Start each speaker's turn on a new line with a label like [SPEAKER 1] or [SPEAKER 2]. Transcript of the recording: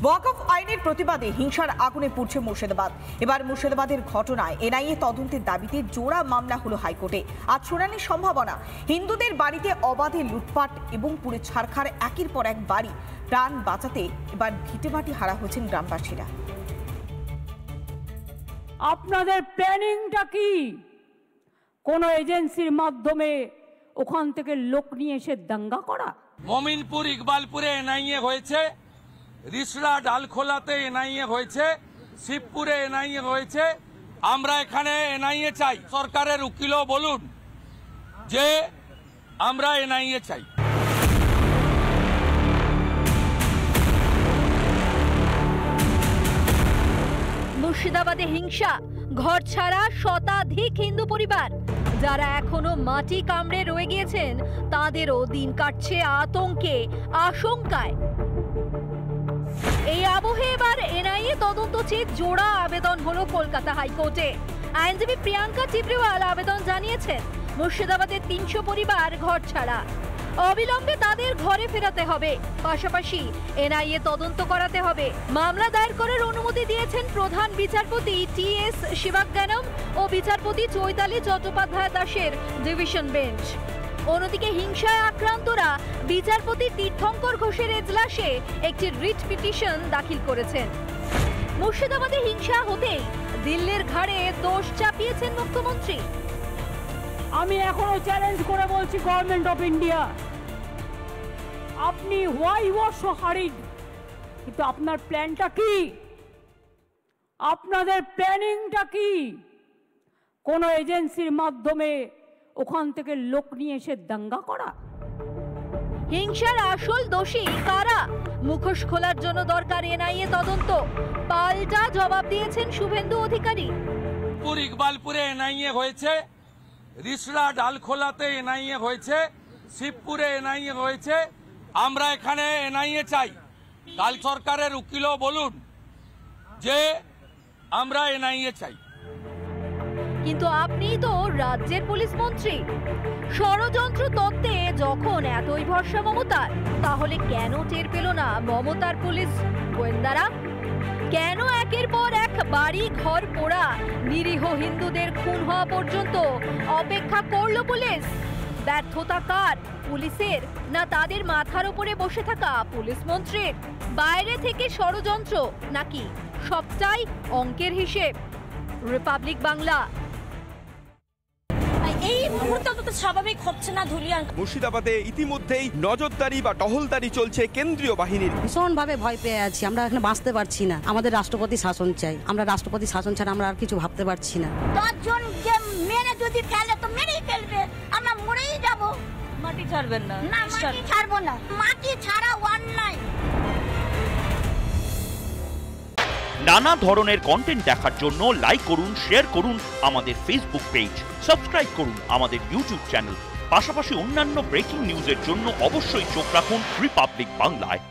[SPEAKER 1] ওয়াকফ আইনের প্রতিবাদে হিংসার আগুনে পুড়ছে মুর্শিদাবাদ। এবার মুর্শিদাবাদের ঘটনায় এনআইএ তদন্তের দাবিতে জোড়া মামলা হলো হাইকোর্টে। আজ শুনানির সম্ভাবনা। হিন্দুদের বাড়িতে অবাধে লুটপাট এবং পুড়ে ছারখার একের পর এক বাড়ি। প্রাণ বাঁচাতে এবার ভিটেমাটি হারা হয়েছেন গ্রামবাসীরা।
[SPEAKER 2] আপনাদের প্ল্যানিংটা কি? কোন এজেন্সির মাধ্যমে ওখান থেকে লোক নিয়ে এসে দাঙ্গা করা?
[SPEAKER 3] মমিনপুর ইকবালপুরে এনআইএ হয়েছে, রিসড়া ডালখোলাতে এনআইএ হয়েছে, শিবপুরে এনআইএ হয়েছে। আমরা এখানে এনআইএ চাই। সরকারের উকিলও বলুন যে আমরা এনআইএ চাই।
[SPEAKER 4] মুর্শিদাবাদে হিংসা, ঘর ছাড়া শতাধিক হিন্দু পরিবার। যারা এখনো মাটি কামড়ে রয়ে গিয়েছেন তাদেরও দিন কাটছে আতঙ্কে, আশঙ্কায়। এই আবহে এবার এনআইএ তদন্ত চেয়ে জোড়া আবেদন হলো কলকাতা হাইকোর্টে। আইনজীবী প্রিয়াঙ্কা চিত্রেওয়াল আবেদন জানিয়েছেন, মুর্শিদাবাদের ৩০০ পরিবার ঘর ছাড়া, অবিলম্বে তাদের ঘরে ফেরাতে হবে। পাশাপাশি এনআইএ তদন্ত করাতে হবে। মামলা দায়ের করার অনুমতি দিয়েছেন প্রধান বিচারপতি টি.এস. শিবাজ্ঞানম ও বিচারপতি চৈতালি চট্টোপাধ্যায় দাসের ডিভিশন বেঞ্চ। অন্যদিকে হিংসায় আক্রান্তরা বিচারপতি তীর্থঙ্কর ঘোষের এজলাসে একটি রিট পিটিশন দাখিল করেছেন। মুর্শিদাবাদে হিংসা হতেই দিল্লির ঘাড়ে দোষ চাপিয়েছেন মুখ্যমন্ত্রী।
[SPEAKER 2] আমি এখনো চ্যালেঞ্জ করে বলছি, গভর্নমেন্ট অফ ইন্ডিয়া, আপনি why you are so hurried, কিন্তু আপনার প্ল্যানটা কি? আপনাদের প্ল্যানিংটা কি? কোন এজেন্সির মাধ্যমে ওখান থেকে লোক নিয়ে এসে দাঙ্গা করা?
[SPEAKER 4] হিংসার আসল দোষী কারা? মুখোশ খোলার জন্য দরকার এনআইএ তদন্ত। পাল্টা জবাব দিয়েছেন শুভেন্দু অধিকারী।
[SPEAKER 3] ইকবালপুরে এনআইএ হয়েছে, রিসড়া ডালখোলাতে এনআইএ হয়েছে, শিবপুরে এনআইএ হয়েছে। আমরা এখানে এনআইএ চাই। কাল সরকারের উকিলও বলুন যে আমরা এনআইএ চাই।
[SPEAKER 4] কিন্তু আপনি তো রাজ্যের পুলিশ মন্ত্রী। ষড়যন্ত্র তত্ত্বে যখন এতই ভরসা মমতার, তাহলে কেন টের পেল না মমতার পুলিশ গোয়েন্দারা? কেন একের পর এক বাড়ি ঘর পোড়া, নিরীহ হিন্দুদের খুন হওয়া পর্যন্ত অপেক্ষা করলো পুলিশ? ব্যর্থতা কার? পুলিশের, না তাদের মাথার উপরে বসে থাকা পুলিশ মন্ত্রীর? বাইরে থেকে ষড়যন্ত্র নাকি সবটাই অঙ্কের হিসেব? রিপাবলিক বাংলা।
[SPEAKER 5] এই মুহূর্তে তো স্বাভাবিক হচ্ছে না ধুলিয়ান।
[SPEAKER 6] মুর্শিদাবাদে ইতিমধ্যেই নজরদারি বা টহলদারি চলছে কেন্দ্রীয় বাহিনীর।
[SPEAKER 7] ভীষণভাবে ভয় পেয়ে আছি, আমরা এখানে বাঁচতে পারছি না। আমাদের রাষ্ট্রপতি শাসন চাই। আমরা রাষ্ট্রপতি শাসন ছাড়া আমরা আর কিছু ভাবতে পারছি না।
[SPEAKER 5] 10 জন যে মেরে যদি ফেলে তো মেরেই ফেলবে, আমরা মরেই যাব।
[SPEAKER 4] মাটি ছাড়বেন না?
[SPEAKER 5] না, মাটি ছাড়বো না। মাটি ছাড়া অন্যায়।
[SPEAKER 8] নানা ধরনের কন্টেন্ট দেখার জন্য লাইক করুন, শেয়ার করুন আমাদের ফেসবুক পেজ, সাবস্ক্রাইব করুন আমাদের ইউটিউব চ্যানেল। পাশাপাশি অন্যান্য ব্রেকিং নিউজের জন্য অবশ্যই চোখ রাখুন রিপাবলিক বাংলায়।